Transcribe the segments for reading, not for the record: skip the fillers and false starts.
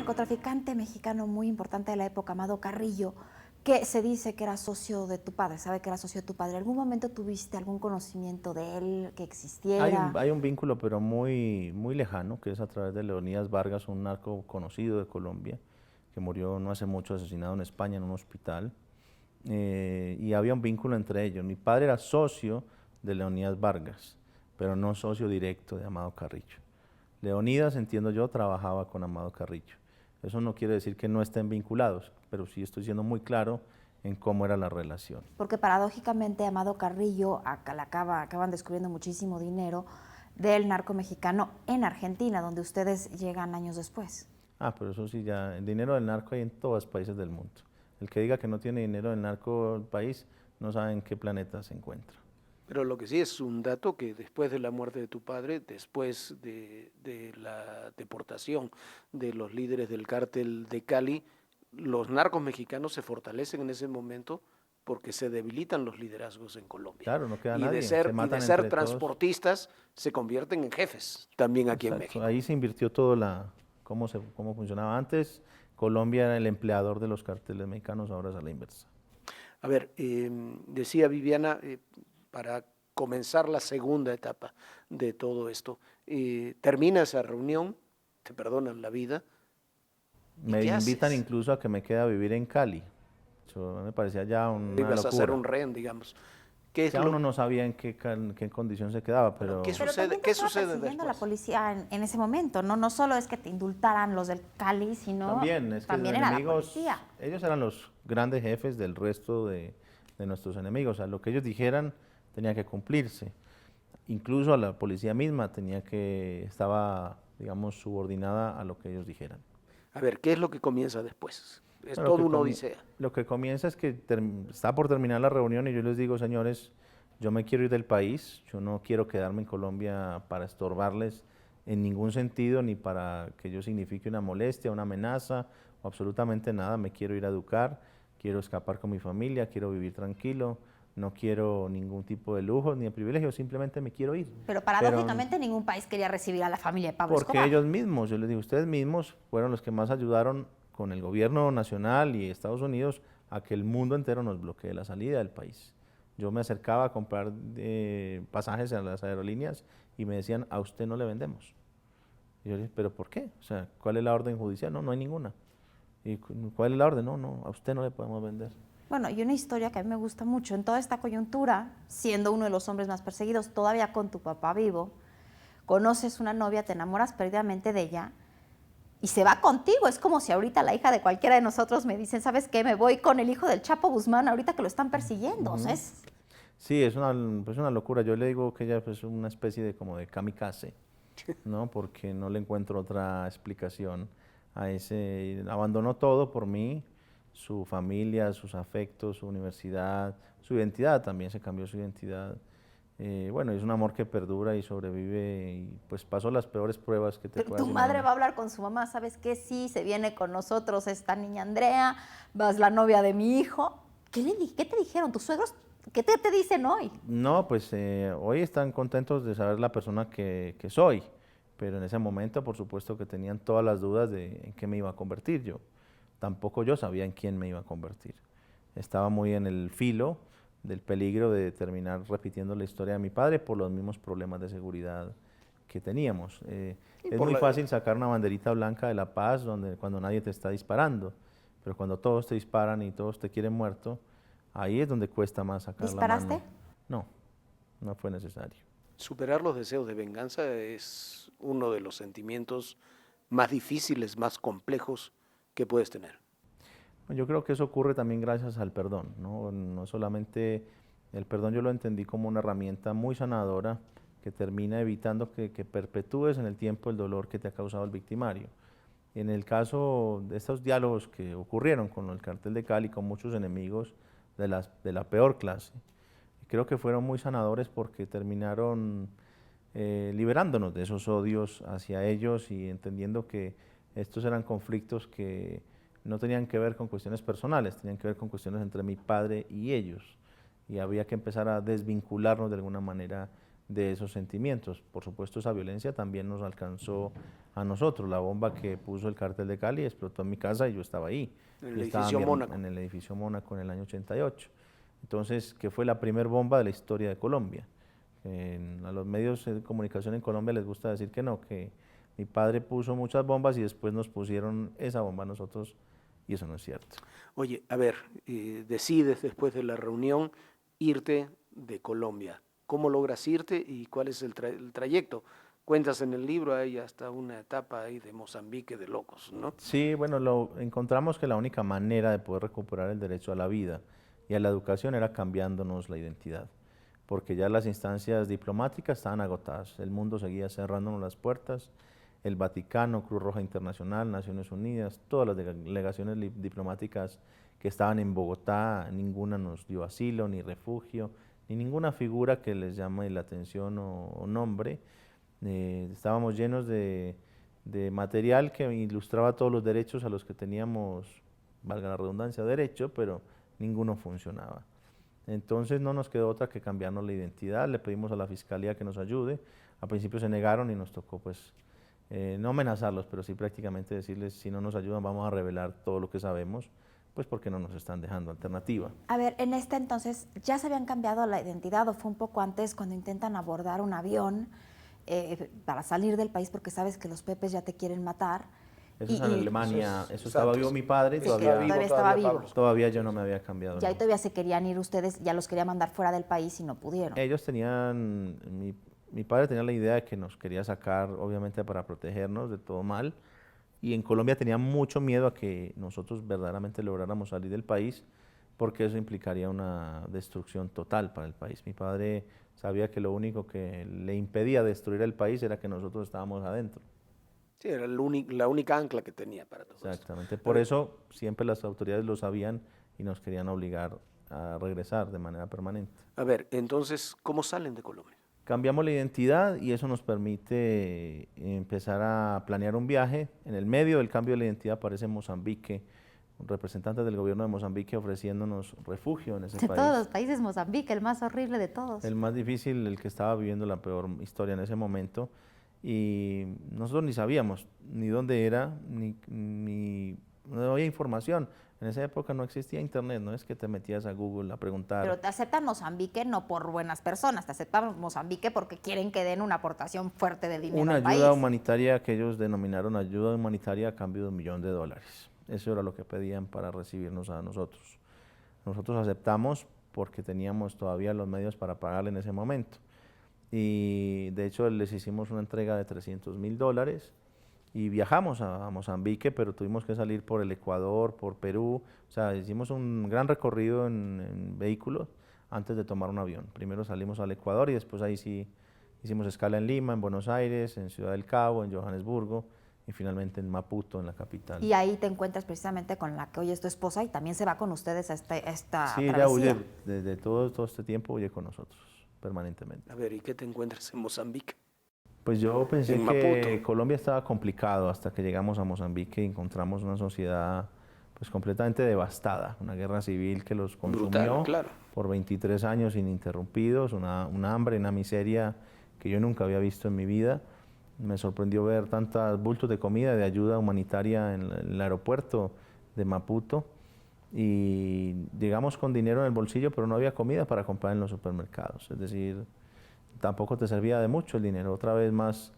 narcotraficante mexicano muy importante de la época, Amado Carrillo, que se dice que era socio de tu padre, sabe que era socio de tu padre. ¿Algún momento tuviste algún conocimiento de él, que existiera? Hay un vínculo, pero muy lejano, que es a través de Leonidas Vargas, un narco conocido de Colombia, que murió no hace mucho asesinado en España en un hospital. Y había un vínculo entre ellos. Mi padre era socio de Leonidas Vargas, pero no socio directo de Amado Carrillo. Leonidas, entiendo yo, trabajaba con Amado Carrillo. Eso no quiere decir que no estén vinculados, pero sí estoy siendo muy claro en cómo era la relación. Porque paradójicamente Amado Carrillo acaban descubriendo muchísimo dinero del narco mexicano en Argentina, donde ustedes llegan años después. Ah, pero eso sí, ya, el dinero del narco hay en todos los países del mundo. El que diga que no tiene dinero del narco del país no sabe en qué planeta se encuentra. Pero lo que sí es un dato que después de la muerte de tu padre, después de la deportación de los líderes del cártel de Cali, los narcos mexicanos se fortalecen en ese momento porque se debilitan los liderazgos en Colombia. Claro, no queda Y de nadie, se ser, y de matan ser entre todos. transportistas se convierten en jefes también aquí en Exacto, México. ahí se invirtió todo cómo funcionaba antes. Colombia era el empleador de los carteles mexicanos, ahora es a la inversa. A ver, decía Viviana, para comenzar la segunda etapa de todo esto, termina esa reunión, te perdonan la vida, ¿y Me qué invitan haces? incluso a que me quede a vivir en Cali. Eso me parecía ya una Ibas a ser locura. un rehén, digamos. ¿Qué es Ya uno lo, no sabía en qué condición se quedaba, bueno, pero Pero también te qué estaba sucede persiguiendo la después? policía en ese momento, ¿no? No solo es que te indultaran los del Cali, sino también es que los también era la policía. enemigos, ellos eran los grandes jefes del resto de nuestros enemigos. O sea, lo que ellos dijeran tenía que cumplirse. Incluso a la policía misma estaba, digamos, subordinada a lo que ellos dijeran. A ver, ¿qué es lo que comienza después? Es Bueno, todo una odisea. lo que comienza es que está por terminar la reunión y yo les digo, señores, yo me quiero ir del país, yo no quiero quedarme en Colombia para estorbarles en ningún sentido, ni para que yo signifique una molestia, una amenaza, o absolutamente nada, me quiero ir a educar, quiero escapar con mi familia, quiero vivir tranquilo, no quiero ningún tipo de lujo ni de privilegio, simplemente me quiero ir. Pero Pero paradójicamente ningún país quería recibir a la familia de Pablo porque Escobar. ellos mismos, yo les digo, ustedes mismos fueron los que más ayudaron con el gobierno nacional y Estados Unidos a que el mundo entero nos bloquee la salida del país. Yo me acercaba a comprar pasajes a las aerolíneas y me decían, a usted no le vendemos. Y yo le dije, ¿pero por qué? O sea, ¿cuál es la orden judicial? No, no hay ninguna. ¿Y cuál es la orden? No, no, a usted no le podemos vender. Bueno, y una historia que a mí me gusta mucho, en toda esta coyuntura, siendo uno de los hombres más perseguidos, todavía con tu papá vivo, conoces una novia, te enamoras perdidamente de ella y se va contigo. Es como si ahorita la hija de cualquiera de nosotros me dicen, ¿sabes qué? Me voy con el hijo del Chapo Guzmán ahorita que lo están persiguiendo. O sea, Ujú. Sí, pues una locura. Yo le digo que ella es pues, una especie de como de kamikaze, ¿no? Porque no le encuentro otra explicación a ese. Abandonó todo por mí, su familia, sus afectos, su universidad, su identidad también se cambió su identidad. Bueno, es un amor que perdura y sobrevive y pues pasó las peores pruebas que te pero tu puedas madre imaginar. va a hablar con su mamá, ¿sabes qué? Sí, se viene con nosotros esta niña Andrea, vas la novia de mi hijo. ¿Qué te dijeron tus suegros? ¿Qué te dicen hoy? No, pues hoy están contentos de saber la persona que soy, pero en ese momento por supuesto que tenían todas las dudas de en qué me iba a convertir yo. Tampoco yo sabía en quién me iba a convertir. Estaba muy en el filo del peligro de terminar repitiendo la historia de mi padre por los mismos problemas de seguridad que teníamos. Y Es por muy la, fácil sacar una banderita blanca de la paz cuando nadie te está disparando, pero cuando todos te disparan y todos te quieren muerto, ahí es donde cuesta más sacar la ¿Disparaste? mano. No, no fue necesario. superar los deseos de venganza es uno de los sentimientos más difíciles, más complejos que puedes tener. Yo creo que eso ocurre también gracias al perdón, ¿no? No solamente el perdón yo lo entendí como una herramienta muy sanadora que termina evitando que perpetúes en el tiempo el dolor que te ha causado el victimario. En el caso de estos diálogos que ocurrieron con el cartel de Cali, con muchos enemigos de la peor clase, creo que fueron muy sanadores porque terminaron liberándonos de esos odios hacia ellos y entendiendo que estos eran conflictos que no tenían que ver con cuestiones personales, tenían que ver con cuestiones entre mi padre y ellos. Y había que empezar a desvincularnos de alguna manera de esos sentimientos. Por supuesto, esa violencia también nos alcanzó a nosotros. La bomba que puso el cártel de Cali explotó en mi casa y yo estaba ahí. En el Y estaba edificio Mónaco. en el edificio Mónaco en el año 88. Entonces, que fue la primera bomba de la historia de Colombia. A los medios de comunicación en Colombia les gusta decir que no, que mi padre puso muchas bombas y después nos pusieron esa bomba a nosotros, y eso no es cierto. Oye, a ver, decides después de la reunión irte de Colombia. ¿Cómo logras irte y cuál es el trayecto? Cuentas en el libro, hay hasta una etapa ahí de Mozambique de locos, ¿no? Sí, bueno, encontramos que la única manera de poder recuperar el derecho a la vida y a la educación era cambiándonos la identidad, porque ya las instancias diplomáticas estaban agotadas, el mundo seguía cerrándonos las puertas, el Vaticano, Cruz Roja Internacional, Naciones Unidas, todas las delegaciones diplomáticas que estaban en Bogotá, ninguna nos dio asilo, ni refugio, ni ninguna figura que les llame la atención o nombre. Estábamos llenos de material que ilustraba todos los derechos a los que teníamos, valga la redundancia, derecho, pero ninguno funcionaba. Entonces no nos quedó otra que cambiarnos la identidad, le pedimos a la Fiscalía que nos ayude, al principio se negaron y nos tocó pues no amenazarlos, pero sí prácticamente decirles si no nos ayudan vamos a revelar todo lo que sabemos, pues porque no nos están dejando alternativa. A ver, en este entonces, ¿ya se habían cambiado la identidad o fue un poco antes cuando intentan abordar un avión para salir del país porque sabes que los pepes ya te quieren matar? Eso es en Alemania, eso estaba antes. vivo mi padre, Todavía estaba vivo. Pablo. todavía yo no me había cambiado. Ya no. ahí todavía se querían ir ustedes, ya los quería mandar fuera del país y no pudieron. Ellos tenían, mi padre tenía la idea de que nos quería sacar, obviamente para protegernos de todo mal, y en Colombia tenía mucho miedo a que nosotros verdaderamente lográramos salir del país, porque eso implicaría una destrucción total para el país. Mi padre sabía que lo único que le impedía destruir el país era que nosotros estábamos adentro. Sí, era la única ancla que tenía para todo esto. Exactamente, por eso siempre las autoridades lo sabían y nos querían obligar a regresar de manera permanente. A ver, entonces, ¿cómo salen de Colombia? Cambiamos la identidad y eso nos permite empezar a planear un viaje. En el medio del cambio de la identidad aparece Mozambique, representantes del gobierno de Mozambique ofreciéndonos refugio en ese De país. todos los países, Mozambique, el más horrible de todos. El más difícil, el que estaba viviendo la peor historia en ese momento. Y nosotros ni sabíamos ni dónde era, no había información. En esa época no existía internet, no es que te metías a Google a preguntar. Pero te aceptan Mozambique no por buenas personas, te aceptan Mozambique porque quieren que den una aportación fuerte de dinero Una al ayuda país. humanitaria que ellos denominaron ayuda humanitaria a cambio de $1 millón. Eso era lo que pedían para recibirnos a nosotros. Nosotros aceptamos porque teníamos todavía los medios para pagarle en ese momento. Y de hecho les hicimos una entrega de $300.000 y viajamos a Mozambique, pero tuvimos que salir por el Ecuador, por Perú, o sea, hicimos un gran recorrido en vehículos antes de tomar un avión. Primero salimos al Ecuador y después ahí sí hicimos escala en Lima, en Buenos Aires, en Ciudad del Cabo, en Johannesburgo y finalmente en Maputo, en la capital. Y ahí te encuentras precisamente con la que hoy es tu esposa y también se va con ustedes a esta Sí, ella travesía. huye, desde todo este tiempo huye con nosotros, permanentemente. A ver, ¿y qué te encuentras en Mozambique? Pues yo pensé En que Maputo. Colombia estaba complicado hasta que llegamos a Mozambique y encontramos una sociedad pues completamente devastada, una guerra civil que los consumió Brutal, claro. por 23 años ininterrumpidos, una hambre, una miseria que yo nunca había visto en mi vida. Me sorprendió ver tantos bultos de comida, de ayuda humanitaria en el aeropuerto de Maputo y llegamos con dinero en el bolsillo, pero no había comida para comprar en los supermercados, es decir, tampoco te servía de mucho el dinero. Otra vez más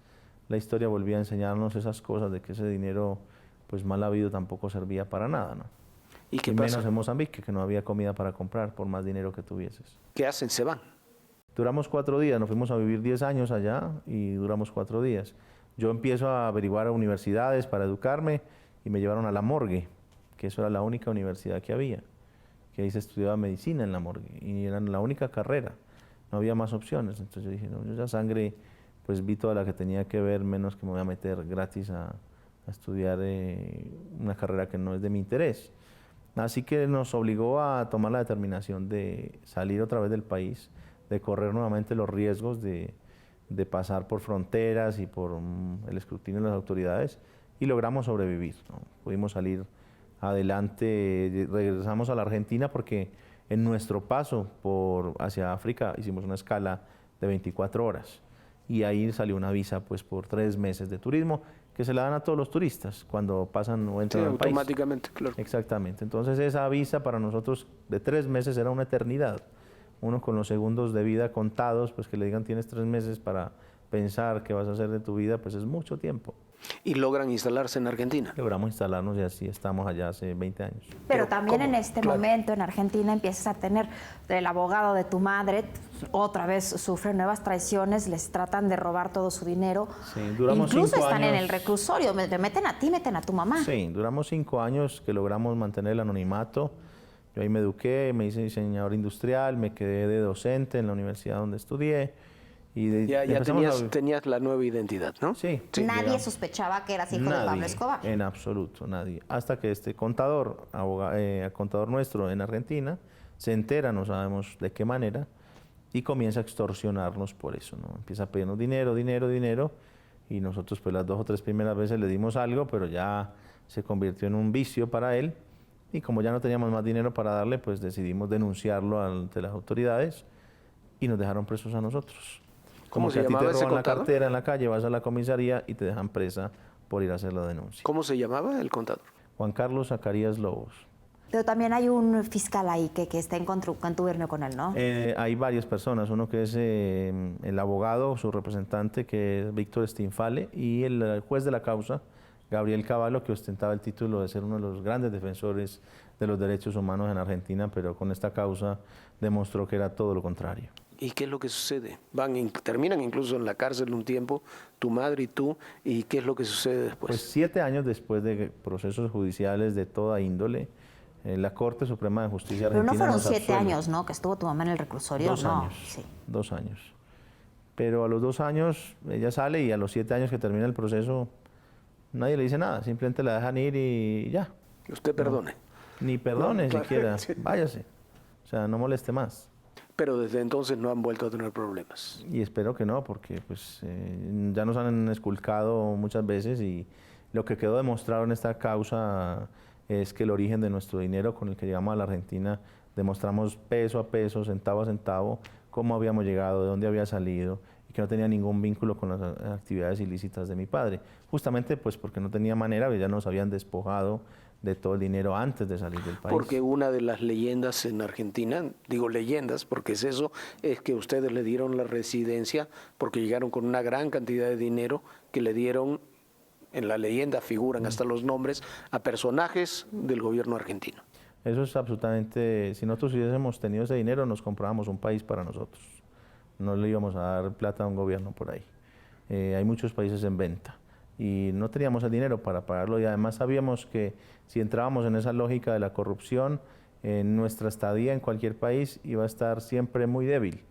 la historia volvía a enseñarnos esas cosas de que ese dinero pues mal habido tampoco servía para nada, ¿no? ¿Y qué Y pasa? menos en Mozambique, que no había comida para comprar por más dinero que tuvieses. ¿Qué hacen? Se van. Duramos 4 días, nos fuimos a vivir 10 años allá y duramos 4 días. Yo empiezo a averiguar universidades para educarme y me llevaron a la Morgue, que eso era la única universidad que había, que ahí se estudiaba medicina en la Morgue y era la única carrera, no había más opciones. Entonces yo dije, no, yo ya sangre, pues vi toda la que tenía que ver, menos que me voy a meter gratis a estudiar una carrera que no es de mi interés. Así que nos obligó a tomar la determinación de salir otra vez del país, de correr nuevamente los riesgos de pasar por fronteras y por el escrutinio de las autoridades y logramos sobrevivir, ¿no? Pudimos salir adelante, regresamos a la Argentina porque en nuestro paso hacia África hicimos una escala de 24 horas y ahí salió una visa pues por 3 meses de turismo que se la dan a todos los turistas cuando pasan o entran al país. Automáticamente, claro. Exactamente. Entonces esa visa para nosotros de 3 meses era una eternidad. Uno con los segundos de vida contados, pues que le digan tienes 3 meses para pensar qué vas a hacer de tu vida, pues es mucho tiempo. Y logran instalarse en Argentina. Logramos instalarnos y así estamos allá hace 20 años. Pero también ¿cómo? en este Claro. momento en Argentina empiezas a tener el abogado de tu madre, otra vez sufre nuevas traiciones, les tratan de robar todo su dinero. Sí, duramos Incluso 5 están en años. el reclusorio, te meten a ti, meten a tu mamá. Sí, duramos 5 años que logramos mantener el anonimato. Yo ahí me eduqué, me hice diseñador industrial, me quedé de docente en la universidad donde estudié. Y Ya empezamos tenías la nueva identidad, ¿no? Sí. Nadie llegamos. sospechaba que eras hijo de Pablo Nadie, Escobar. en absoluto, nadie. Hasta que este contador, contador nuestro en Argentina, se entera, no sabemos de qué manera, y comienza a extorsionarnos por eso, ¿no? Empieza a pedirnos dinero, dinero, dinero, y nosotros pues las 2 o 3 primeras veces le dimos algo, pero ya se convirtió en un vicio para él, y como ya no teníamos más dinero para darle, pues decidimos denunciarlo ante las autoridades, y nos dejaron presos a nosotros. ¿Cómo Como se que a ti llamaba te ese roban la contador? cartera en la calle, vas a la comisaría y te dejan presa por ir a hacer la denuncia. ¿Cómo se llamaba el contador? Juan Carlos Zacarías Lobos. Pero también hay un fiscal ahí que está en contubernio con él, ¿no? Hay varias personas, uno que es el abogado, su representante, que es Víctor Stinfale, y el juez de la causa, Gabriel Cavallo, que ostentaba el título de ser uno de los grandes defensores de los derechos humanos en Argentina, pero con esta causa demostró que era todo lo contrario. ¿Y qué es lo que sucede? Terminan incluso en la cárcel un tiempo, tu madre y tú, ¿y qué es lo que sucede después? Pues 7 años después de procesos judiciales de toda índole, la Corte Suprema de Justicia Pero Argentina no fueron nos 7 absuelve. años, ¿no? Que estuvo tu mamá en el reclusorio. 2 no, años. sí. 2 años. Pero a los 2 años ella sale y a los 7 años que termina el proceso nadie le dice nada, simplemente la dejan ir y ya. Usted perdone. Ni perdone No, claro, siquiera, sí. váyase. O sea, no moleste más. Pero desde entonces no han vuelto a tener problemas. Y espero que no, porque pues, ya nos han esculcado muchas veces y lo que quedó demostrado en esta causa es que el origen de nuestro dinero con el que llegamos a la Argentina, demostramos peso a peso, centavo a centavo, cómo habíamos llegado, de dónde había salido y que no tenía ningún vínculo con las actividades ilícitas de mi padre. Justamente pues porque no tenía manera, ya nos habían despojado de todo el dinero antes de salir del país. Porque una de las leyendas en Argentina, digo leyendas porque es eso, es que ustedes le dieron la residencia porque llegaron con una gran cantidad de dinero que le dieron, en la leyenda figuran hasta los nombres, a personajes del gobierno argentino. Eso es absolutamente, si nosotros hubiésemos tenido ese dinero, nos comprábamos un país para nosotros. No le íbamos a dar plata a un gobierno por ahí. Hay muchos países en venta y no teníamos el dinero para pagarlo y además sabíamos que si entrábamos en esa lógica de la corrupción, nuestra estadía en cualquier país iba a estar siempre muy débil.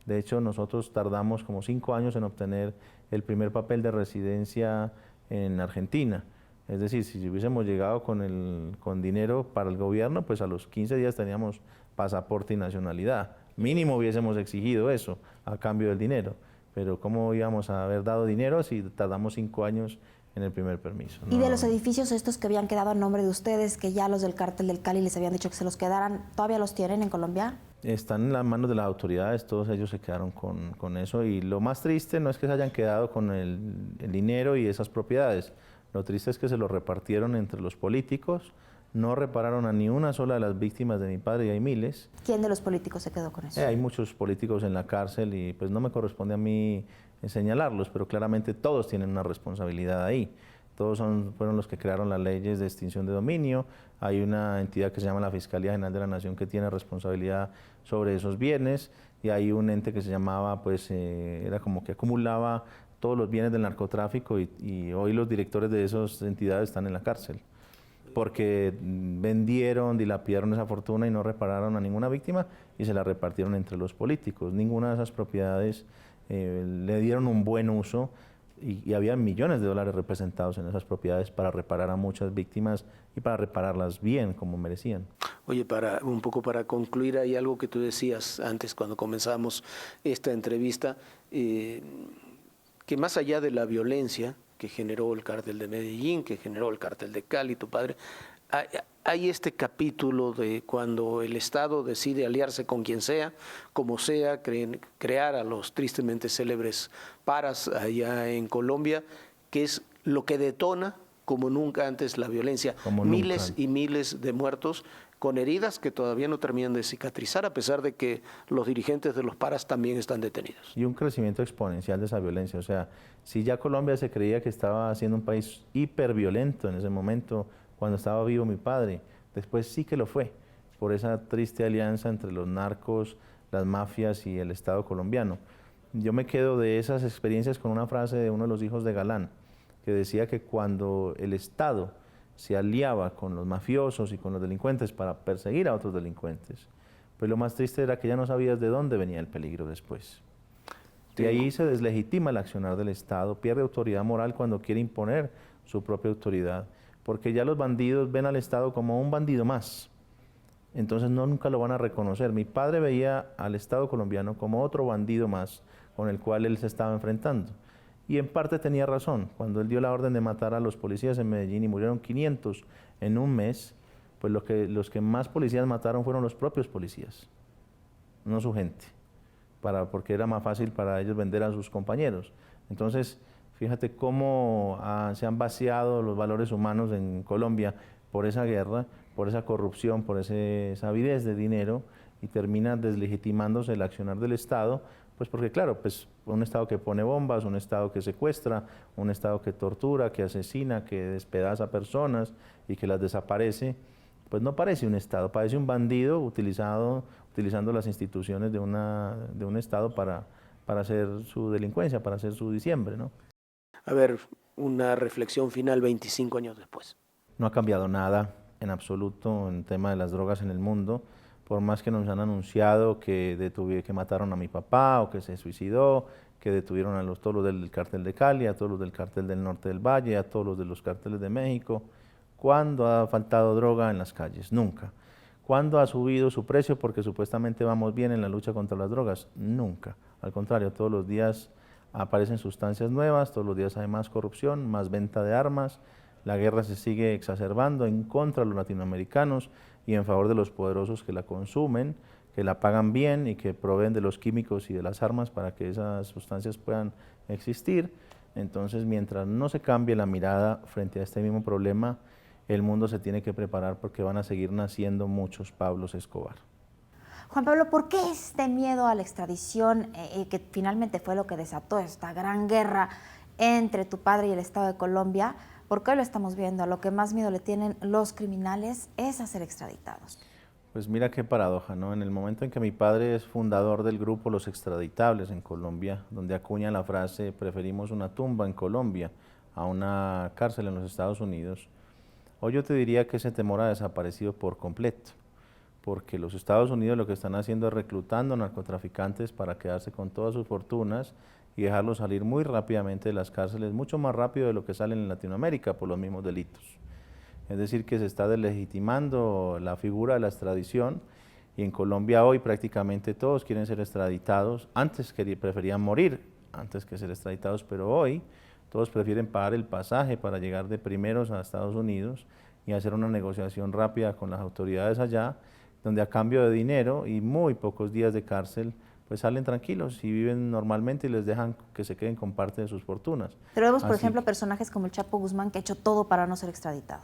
De hecho, nosotros tardamos como 5 años en obtener el primer papel de residencia en Argentina. Es decir, si hubiésemos llegado con dinero para el gobierno, pues a los 15 días teníamos pasaporte y nacionalidad. Mínimo hubiésemos exigido eso a cambio del dinero. Pero ¿cómo íbamos a haber dado dinero si tardamos 5 años en el primer permiso? ¿Y de No. los edificios estos que habían quedado a nombre de ustedes, que ya los del cártel del Cali les habían dicho que se los quedaran, todavía los tienen en Colombia? Están en las manos de las autoridades, todos ellos se quedaron con eso. Y lo más triste no es que se hayan quedado con el dinero y esas propiedades. Lo triste es que se lo repartieron entre los políticos, no repararon a ni una sola de las víctimas de mi padre y hay miles. ¿Quién de los políticos se quedó con eso? Hay muchos políticos en la cárcel y pues no me corresponde a mí señalarlos, pero claramente todos tienen una responsabilidad ahí. Todos fueron los que crearon las leyes de extinción de dominio. Hay una entidad que se llama la Fiscalía General de la Nación que tiene responsabilidad sobre esos bienes y hay un ente que se llamaba, pues era como que acumulaba todos los bienes del narcotráfico y hoy los directores de esas entidades están en la cárcel porque vendieron, dilapidaron esa fortuna y no repararon a ninguna víctima y se la repartieron entre los políticos. Ninguna de esas propiedades le dieron un buen uso y había millones de dólares representados en esas propiedades para reparar a muchas víctimas y para repararlas bien como merecían. Oye, un poco para concluir, hay algo que tú decías antes cuando comenzamos esta entrevista, que más allá de la violencia que generó el cártel de Medellín, que generó el cártel de Cali, tu padre, hay este capítulo de cuando el Estado decide aliarse con quien sea, como sea, crear a los tristemente célebres paras allá en Colombia, que es lo que detona como nunca antes la violencia. Como Miles nunca. y miles de muertos con heridas que todavía no terminan de cicatrizar, a pesar de que los dirigentes de los paras también están detenidos. Y un crecimiento exponencial de esa violencia. O sea, si ya Colombia se creía que estaba siendo un país hiperviolento en ese momento, cuando estaba vivo mi padre, después sí que lo fue, por esa triste alianza entre los narcos, las mafias y el Estado colombiano. Yo me quedo de esas experiencias con una frase de uno de los hijos de Galán, que decía que cuando el Estado se aliaba con los mafiosos y con los delincuentes para perseguir a otros delincuentes, pues lo más triste era que ya no sabías de dónde venía el peligro después. Y ahí se deslegitima el accionar del Estado, pierde autoridad moral cuando quiere imponer su propia autoridad, porque ya los bandidos ven al Estado como un bandido más. Entonces nunca lo van a reconocer. Mi padre veía al Estado colombiano como otro bandido más con el cual él se estaba enfrentando. Y en parte tenía razón. Cuando él dio la orden de matar a los policías en Medellín y murieron 500 en un mes, pues los que más policías mataron fueron los propios policías, no su gente, porque era más fácil para ellos vender a sus compañeros. Entonces, fíjate cómo se han vaciado los valores humanos en Colombia por esa guerra, por esa corrupción, por esa avidez de dinero, y termina deslegitimándose el accionar del Estado, pues porque claro, pues un Estado que pone bombas, un Estado que secuestra, un Estado que tortura, que asesina, que despedaza personas y que las desaparece, pues no parece un Estado, parece un bandido utilizando las instituciones de un Estado para hacer su delincuencia, para hacer su diciembre, ¿no? A ver, una reflexión final 25 años después. No ha cambiado nada en absoluto en el tema de las drogas en el mundo, por más que nos han anunciado que mataron a mi papá o que se suicidó, que detuvieron a todos los del cártel de Cali, a todos los del cártel del norte del Valle, a todos los de los cárteles de México. ¿Cuándo ha faltado droga en las calles? Nunca. ¿Cuándo ha subido su precio porque supuestamente vamos bien en la lucha contra las drogas? Nunca. Al contrario, todos los días aparecen sustancias nuevas, todos los días hay más corrupción, más venta de armas, la guerra se sigue exacerbando en contra de los latinoamericanos y en favor de los poderosos que la consumen, que la pagan bien y que proveen de los químicos y de las armas para que esas sustancias puedan existir. Entonces, mientras no se cambie la mirada frente a este mismo problema, el mundo se tiene que preparar porque van a seguir naciendo muchos Pablos Escobar. Juan Pablo, ¿por qué este miedo a la extradición, que finalmente fue lo que desató esta gran guerra entre tu padre y el Estado de Colombia? ¿Por qué lo estamos viendo? A lo que más miedo le tienen los criminales es a ser extraditados. Pues mira qué paradoja, ¿no? En el momento en que mi padre es fundador del grupo Los Extraditables en Colombia, donde acuña la frase preferimos una tumba en Colombia a una cárcel en los Estados Unidos, hoy yo te diría que ese temor ha desaparecido por completo, porque los Estados Unidos lo que están haciendo es reclutando narcotraficantes para quedarse con todas sus fortunas y dejarlos salir muy rápidamente de las cárceles, mucho más rápido de lo que salen en Latinoamérica por los mismos delitos. Es decir, que se está deslegitimando la figura de la extradición y en Colombia hoy prácticamente todos quieren ser extraditados. Antes preferían morir antes que ser extraditados, pero hoy todos prefieren pagar el pasaje para llegar de primeros a Estados Unidos y hacer una negociación rápida con las autoridades allá, donde a cambio de dinero y muy pocos días de cárcel, pues salen tranquilos y viven normalmente y les dejan que se queden con parte de sus fortunas. Pero vemos, por Así ejemplo, personajes como el Chapo Guzmán, que ha hecho todo para no ser extraditado.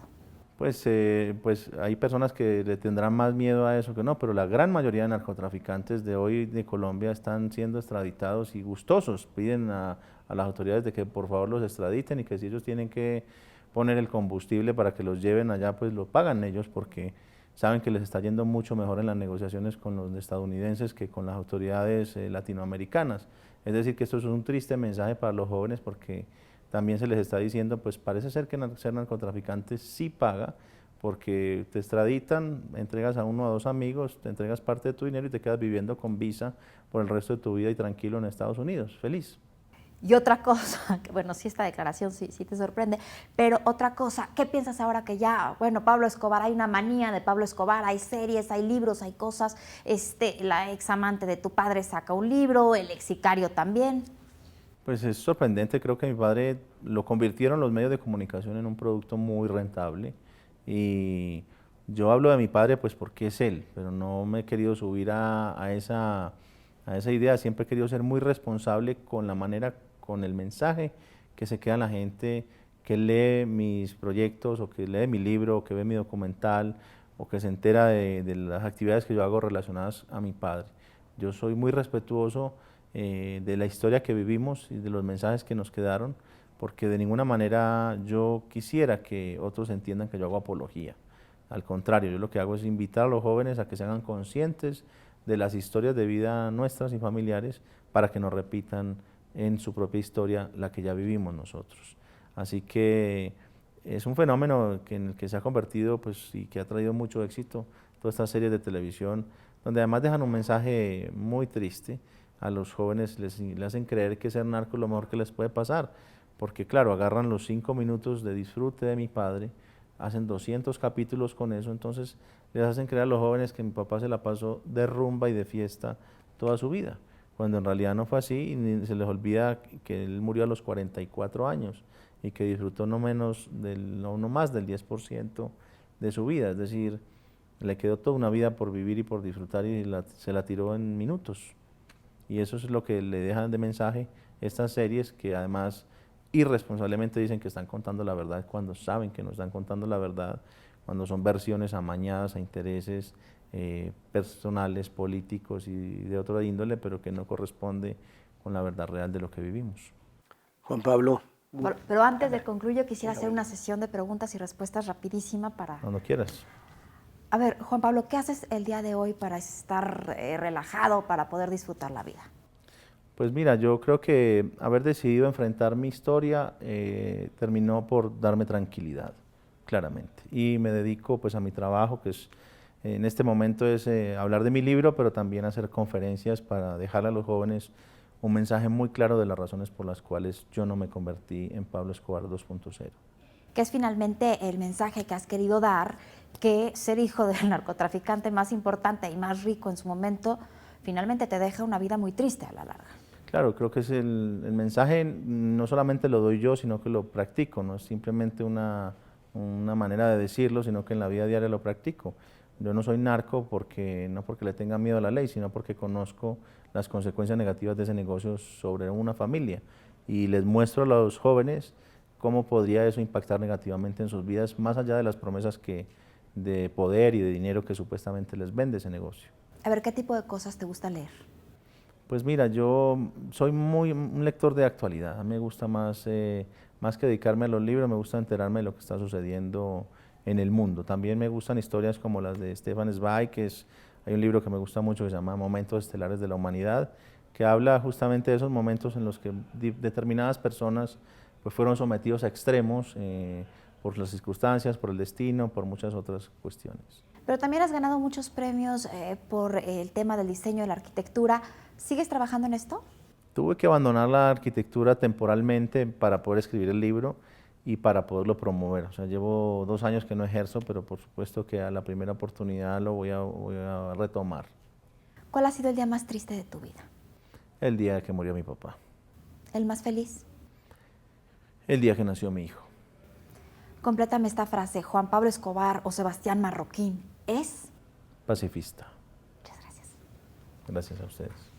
Pues hay personas que le tendrán más miedo a eso que no, pero la gran mayoría de narcotraficantes de hoy de Colombia están siendo extraditados y gustosos, piden a las autoridades de que por favor los extraditen y que si ellos tienen que poner el combustible para que los lleven allá, pues lo pagan ellos porque saben que les está yendo mucho mejor en las negociaciones con los estadounidenses que con las autoridades latinoamericanas. Es decir, que esto es un triste mensaje para los jóvenes porque también se les está diciendo, pues parece ser que ser narcotraficante sí paga, porque te extraditan, entregas a uno o a dos amigos, te entregas parte de tu dinero y te quedas viviendo con visa por el resto de tu vida y tranquilo en Estados Unidos, feliz. Y otra cosa, que bueno, sí esta declaración sí te sorprende, pero otra cosa, ¿qué piensas ahora que ya, bueno, Pablo Escobar, hay una manía de Pablo Escobar, hay series, hay libros, hay cosas, la ex amante de tu padre saca un libro, el ex sicario también? Pues es sorprendente, creo que mi padre lo convirtieron los medios de comunicación en un producto muy rentable y yo hablo de mi padre pues porque es él, pero no me he querido subir a esa idea, siempre he querido ser muy responsable con la manera, con el mensaje que se queda la gente que lee mis proyectos o que lee mi libro o que ve mi documental o que se entera de las actividades que yo hago relacionadas a mi padre. Yo soy muy respetuoso de la historia que vivimos y de los mensajes que nos quedaron, porque de ninguna manera yo quisiera que otros entiendan que yo hago apología. Al contrario, yo lo que hago es invitar a los jóvenes a que se hagan conscientes de las historias de vida nuestras y familiares para que no repitan en su propia historia la que ya vivimos nosotros. Así que es un fenómeno en el que se ha convertido pues, y que ha traído mucho éxito todas estas series de televisión, donde además dejan un mensaje muy triste. A los jóvenes les hacen creer que ser narco es lo mejor que les puede pasar, porque claro, agarran los 5 minutos de disfrute de mi padre, hacen 200 capítulos con eso, entonces les hacen creer a los jóvenes que mi papá se la pasó de rumba y de fiesta toda su vida, cuando en realidad no fue así y se les olvida que él murió a los 44 años y que disfrutó no más del 10% de su vida, es decir, le quedó toda una vida por vivir y por disfrutar y se la tiró en minutos. Y eso es lo que le dejan de mensaje estas series que además irresponsablemente dicen que están contando la verdad cuando saben que no están contando la verdad, cuando son versiones amañadas a intereses personales, políticos y de otra índole, pero que no corresponde con la verdad real de lo que vivimos. Juan Pablo. Pero antes de concluir, yo quisiera hacer una sesión de preguntas y respuestas rapidísima para... Cuando quieras. A ver, Juan Pablo, ¿qué haces el día de hoy para estar relajado, para poder disfrutar la vida? Pues mira, yo creo que haber decidido enfrentar mi historia terminó por darme tranquilidad, claramente. Y me dedico pues a mi trabajo, que es, en este momento es hablar de mi libro, pero también hacer conferencias para dejarle a los jóvenes un mensaje muy claro de las razones por las cuales yo no me convertí en Pablo Escobar 2.0. Que es finalmente el mensaje que has querido dar, que ser hijo del narcotraficante más importante y más rico en su momento, finalmente te deja una vida muy triste a la larga. Claro, creo que es el mensaje, no solamente lo doy yo, sino que lo practico, no es simplemente una manera de decirlo, sino que en la vida diaria lo practico. Yo no soy narco no porque le tenga miedo a la ley, sino porque conozco las consecuencias negativas de ese negocio sobre una familia y les muestro a los jóvenes cómo podría eso impactar negativamente en sus vidas, más allá de las promesas de poder y de dinero que supuestamente les vende ese negocio. A ver, ¿qué tipo de cosas te gusta leer? Pues mira, yo soy un lector de actualidad, a mí me gusta más que dedicarme a los libros, me gusta enterarme de lo que está sucediendo en el mundo. También me gustan historias como las de Stefan Zweig, hay un libro que me gusta mucho que se llama Momentos Estelares de la Humanidad, que habla justamente de esos momentos en los que determinadas personas pues fueron sometidos a extremos por las circunstancias, por el destino, por muchas otras cuestiones. Pero también has ganado muchos premios por el tema del diseño de la arquitectura. ¿Sigues trabajando en esto? Tuve que abandonar la arquitectura temporalmente para poder escribir el libro y para poderlo promover. O sea, llevo 2 años que no ejerzo, pero por supuesto que a la primera oportunidad lo voy a retomar. ¿Cuál ha sido el día más triste de tu vida? El día que murió mi papá. ¿El más feliz? El día que nació mi hijo. Complétame esta frase. Juan Pablo Escobar o Sebastián Marroquín es... Pacifista. Muchas gracias. Gracias a ustedes.